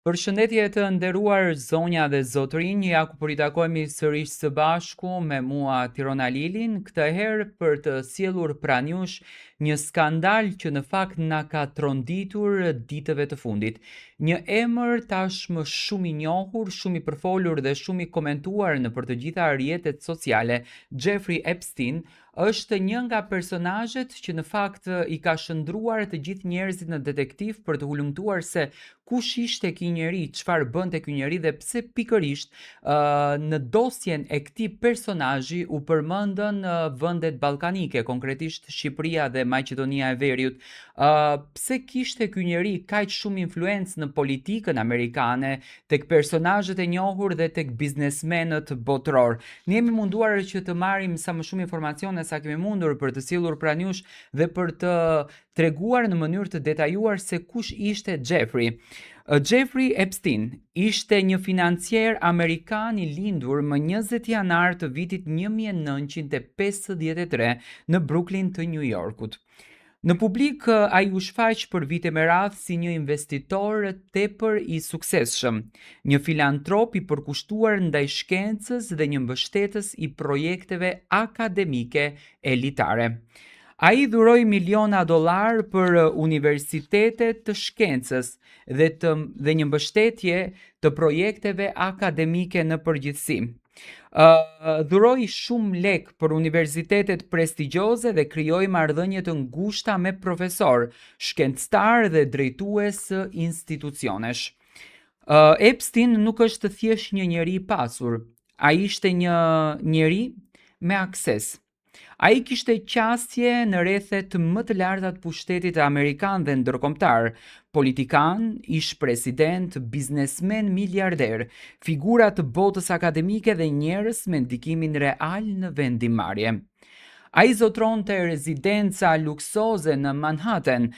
Përshëndetje të nderuar zonja dhe zotërinj, ja ku po ritakojmë sërish së bashku me mua Tirona Lilin, këtë herë për të sjellur pranë jush një skandal që në fakt na ka tronditur ditëve të fundit. Një emër tashmë shumë i njohur, shumë i përfolur dhe shumë i komentuar në për të gjitha rrjetet sociale, Jeffrey Epstein, është një nga personazhet që në fakt i ka shndruar të gjithë njerëzit në detektiv për të hulumtuar se kush ishte ky njeri, çfarë bënte ky njeri dhe pse pikërisht në dosjen e këtij personazhi u përmendën vendet ballkanike, konkretisht Shqipëria dhe Maqedonia e Veriut. Pse kishte ky njeri kaq shumë influencë në politikën amerikane, tek personazhet e njohur dhe tek biznesmenët botror. Ne jemi munduar që të marrim sa më shumë informacione sa kemi mundur për të sjellur pranë jush dhe për të treguar në mënyrë të detajuar se kush ishte Jeffrey. Jeffrey Epstein ishte një financier amerikan i lindur më 20 janar të vitit 1953 në Brooklyn të New Yorkut. Në publik ai u shfaq për vite me radhë si një investitor tepër i suksesshëm, një filantrop i përkushtuar ndaj shkencës dhe një mbështetës i projekteve akademike elitare. Ai dhuroi miliona dollar për universitete të shkencës dhe një mbështetje të projekteve akademike në përgjithësi. Dhuroi shumë lek për universitetet prestigjioze dhe krijoi marrëdhënie të ngushta me profesor, shkencëtar dhe drejtues institucionesh. Epstein nuk është thjesht një njeri i pasur, ai ishte një njeri me akses. Ai kishte qasje në rrethet më të larta të pushtetit amerikan dhe ndërkombëtar, politikan, ish president, biznesmen miliarder, figura të botës akademike dhe njerëz me ndikimin real në vendimmarrje. Ai zotronte rezidenca luksoze në Manhattan,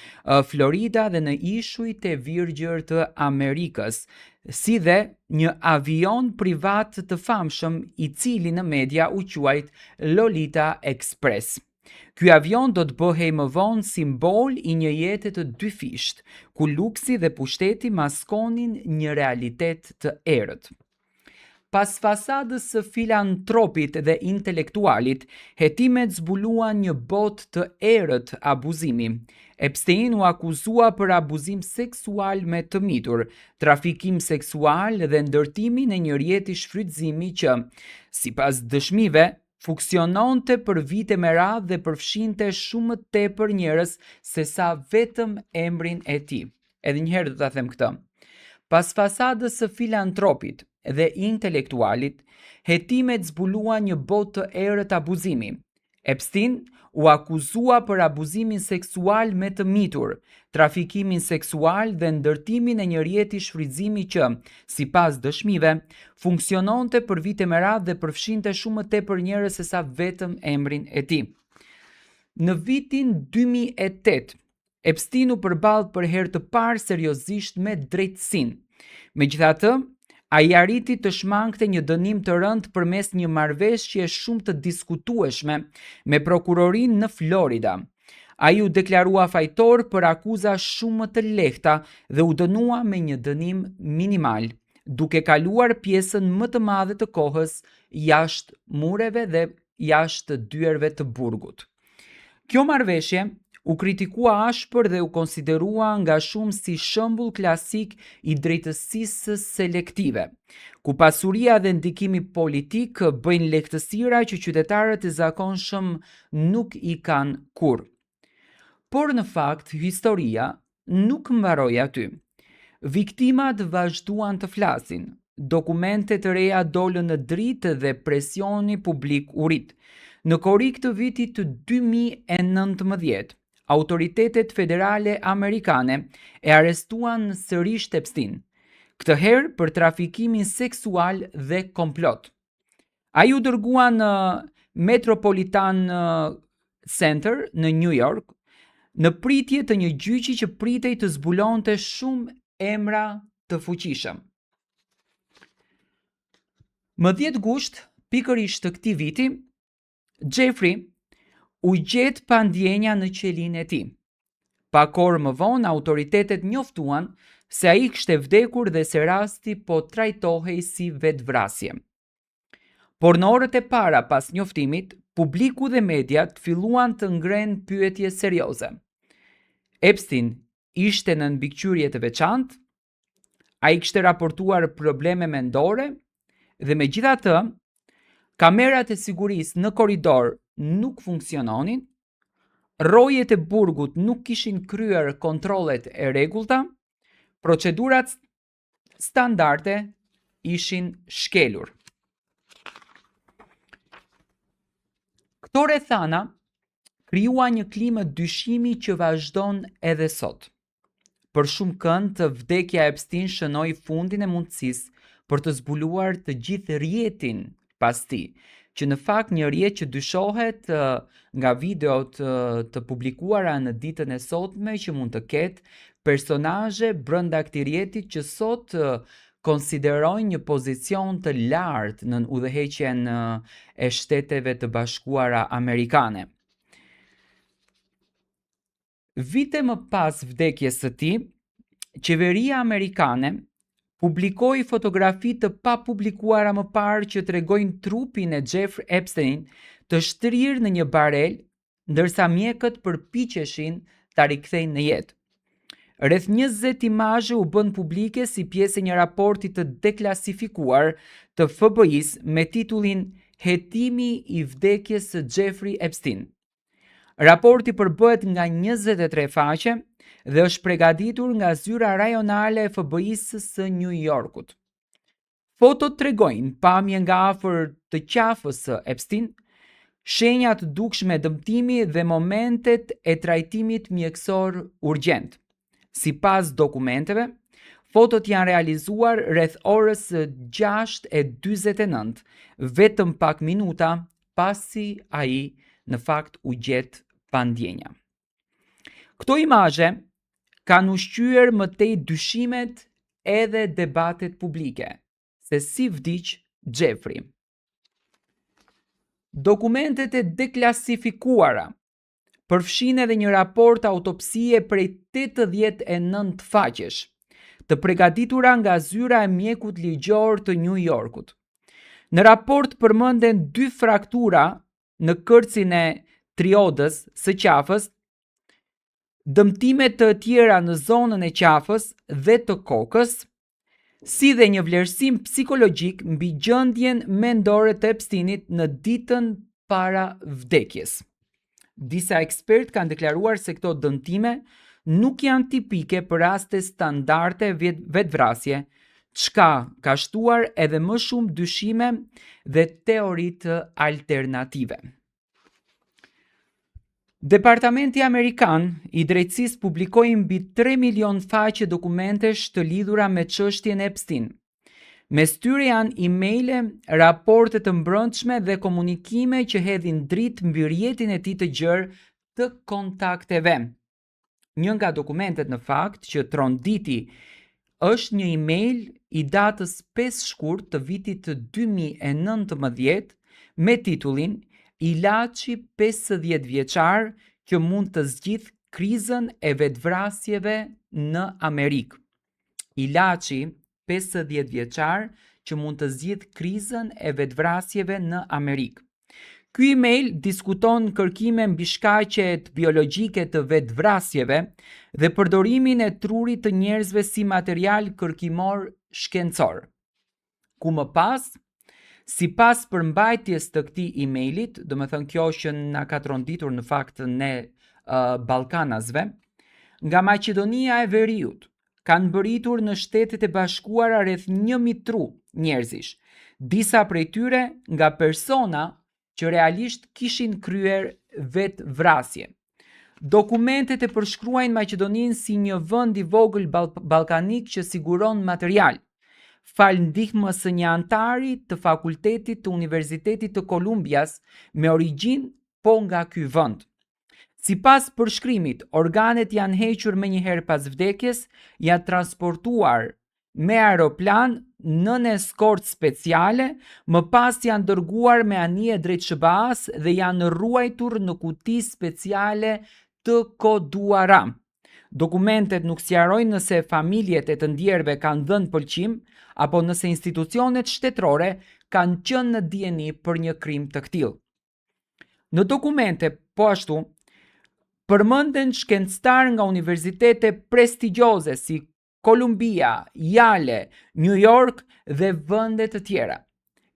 Florida dhe në ishujt e virgjër të Amerikës, si dhe një avion privat të famshëm i cili në media u quajt Lolita Express. Ky avion do të bëhej më vonë simbol i një jete të dyfisht, ku luksi dhe pushteti maskonin një realitet të errët. Pas fasadës së filantropit dhe intelektualit, hetimet zbuluan një botë të errët abuzimi. Epstein u akuzua për abuzim seksual me të mitur, trafikim seksual dhe ndërtimin e një rjeti shfrytëzimi që, sipas dëshmive, funksiononte për vite me radhë dhe përfshinte shumë më tepër njerëz se sa vetëm emrin e tij. Edhe një herë do ta them këtë. Pas fasadës së filantropit dhe intelektualit, hetimet zbuluan një botë të errët abuzimi. Epstein u akuzua për abuzimin seksual me të mitur, trafikimin seksual dhe ndërtimin e një rjeti shfrytëzimi që, sipas dëshmive, funksiononte për vite me radhë dhe përfshinte shumë më tepër njerëz se sa vetëm emrin e tij. Në vitin 2008, Epstein u përballë për herë të parë seriozisht me drejtësinë. Megjithatë, ai arriti të shmangte një dënim të rënd përmes një marrëveshje shumë të diskutueshme me prokurorinë në Florida. Ai u deklarua fajtor për akuza shumë më të lehta dhe u dënua me një dënim minimal, duke kaluar pjesën më të madhe të kohës jashtë mureve dhe jashtë dyerve të burgut. Kjo marrëveshje u kritikua ashpër dhe u konsiderua nga shumë si shembull klasik i drejtësisë selektive, ku pasuria dhe ndikimi politik bëjnë lehtësira që qytetarët e zakonshëm nuk i kanë kurrë. Por në fakt, historia nuk mbaroi aty. Viktimat vazhduan të flasin. Dokumente të reja dolën në dritë dhe presioni publik u rit. Në korrik të vitit të 2019, autoritetet federale amerikane e arrestuan sërish Epstein, këtë herë për trafikimin seksual dhe komplot. Ai u dërgua në Metropolitan Center në New York, në pritje të një gjyqi që pritej të zbulonte shumë emra të fuqishëm. Më 10 gusht, pikërisht të këtij viti, Jeffrey u gjet pa ndjenja në qelin e tij. Pak orë më vonë, autoritetet njoftuan se ai kishte vdekur dhe se rasti po trajtohej si vetvrasje. Por në orët e para pas njoftimit, publiku dhe mediat filluan të ngrenë pyetje serioze. Epstein ishte në mbikëqyrje të veçantë, ai kishte raportuar probleme mendore dhe megjithatë, kamerat e sigurisë në korridor nuk funksiononin, rrojet e burgut nuk kishin kryer kontrollet e rregullta, procedurat standarde ishin shkelur. Këto rrethana krijuan një klimë dyshimi që vazhdon edhe sot. Për shumë kënd, vdekja e Epstein shënoi fundin e mundësisë për të zbuluar të gjithë rrjetin pas tij, që në fakt një rrjet që dyshohet nga videot të publikuara në ditën e sotme që mund të ketë personazhe brenda këtij rrjeti që sot konsiderojnë një pozicion të lartë në udhëheqjen e Shteteve të Bashkuara Amerikane. Vite më pas vdekjes së tij, qeveria amerikane publikoi fotografi të papublikuara më parë që tregojnë trupin e Jeffrey Epstein të shtrirë në një barel, ndërsa mjekët përpiqeshin ta rikthejnë në jetë. Rreth 20 imazhe u bën publike si pjesë e një raporti të deklasifikuar të FBI-s me titullin Hetimi i vdekjes së Jeffrey Epstein. Raporti përbëhet nga 23 faqe dhe është përgatitur nga zyra rajonale e FBI-s së New Yorkut. Fotot tregojnë pamje nga afër të qafës së Epstein, shenja të dukshme dëmtimi dhe momentet e trajtimit mjekësor urgjent. Sipas dokumenteve, fotot janë realizuar rreth orës 6:49, vetëm pak minuta pasi ai në fakt u gjet pa ndjenja. Këto imazhe kanë ushqyer më tej dyshimet edhe debatet publike se si vdiq Jeffrey. Dokumentet e deklasifikuara përfshin edhe një raport autopsie prej 89 faqesh, të përgatitura nga zyra e mjekut ligjor të New Yorkut. Në raport përmenden 2 fraktura në kërcin e triodës së qafës, dëmtime të tjera në zonën e qafës dhe të kokës, si dhe një vlerësim psikologjik mbi gjendjen mendore të Epsteinit në ditën para vdekjes. Disa ekspert kanë deklaruar se këto dëmtime nuk janë tipike për raste standarde vetvrasje, çka ka shtuar edhe më shumë dyshime dhe teoritë alternative. Departamenti Amerikan i Drejtësisë publikoi mbi 3 milion faqe dokumentesh të lidhura me çështjen e Epstein. Mes tyre janë emaile, raporte të mbrëmshme dhe komunikime që hedhin dritë mbi rrjetin e tij të gjerë të kontakteve. Një nga dokumentet në fakt që tronditi është një email i datës 5 shkurt të vitit të 2019 me titullin Ilaçi 50 vjeçar që mund të zgjidhë krizën e vetvrasjeve në Amerikë. Ilaçi 50 vjeçar që mund të zgjidhë krizën e vetvrasjeve në Amerikë. Ky email diskuton kërkime mbi shkaqet biologjike të vetvrasjeve dhe përdorimin e trurit të njerëzve si material kërkimor shkencor. Ku më pas, sipas përmbajtjes të këtij emailit, do të thënë kjo që na ka tronditur në fakt ne ballkanasve, nga Maqedonia e Veriut kanë mbërritur në Shtetet e Bashkuara rreth 1000 tru njerëzish, disa prej tyre nga persona që realisht kishin kryer vetvrasje. Dokumentet e përshkruajnë Maqedoninë si një vend i vogël ballkanik që siguron material, fal ndihmës së një antari të fakultetit të Universitetit të Kolumbias me origjinë po nga ky vend. Sipas përshkrimit, organet janë hequr menjëherë pas vdekjes, janë transportuar me aeroplan në eskortë speciale, më pas janë dërguar me anije drejt SBA-s dhe janë ruajtur në kuti speciale të koduara. Dokumentet nuk sqarojnë nëse familjet e të ndjerëve kanë dhënë pëlqim apo nëse institucionet shtetërore kanë qenë në dieni për një krim të tillë. Në dokumente, po ashtu, përmenden shkencëtar nga universitete prestigjioze si Columbia, Yale, New York dhe vende të tjera.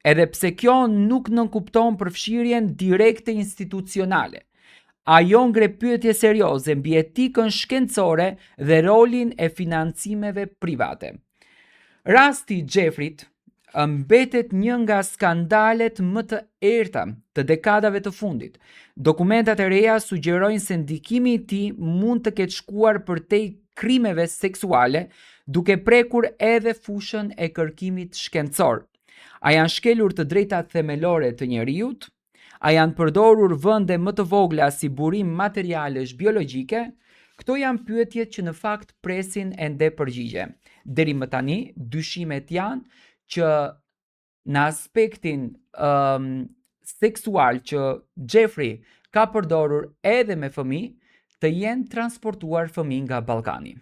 Edhe pse kjo nuk nënkupton përfshirjen direkte institucionale. Ajo ngre pyetje serioze mbi etikën shkencore dhe rolin e financimeve private. Rasti Jeffreyt mbetet një nga skandalet më të errta të dekadave të fundit. Dokumentat e reja sugjerojnë se ndikimi i tij mund të ketë shkuar përtej krimeve seksuale, duke prekur edhe fushën e kërkimit shkencor. A janë shkelur të drejtat themelore të njerëzit? A janë përdorur vende më të vogla si burim materialesh biologjike? Këto janë pyetjet që në fakt presin ende përgjigje. Deri më tani, dyshimet janë që në aspektin seksual që Jeffrey ka përdorur edhe me fëmijë, të jenë transportuar fëmijë nga Ballkani.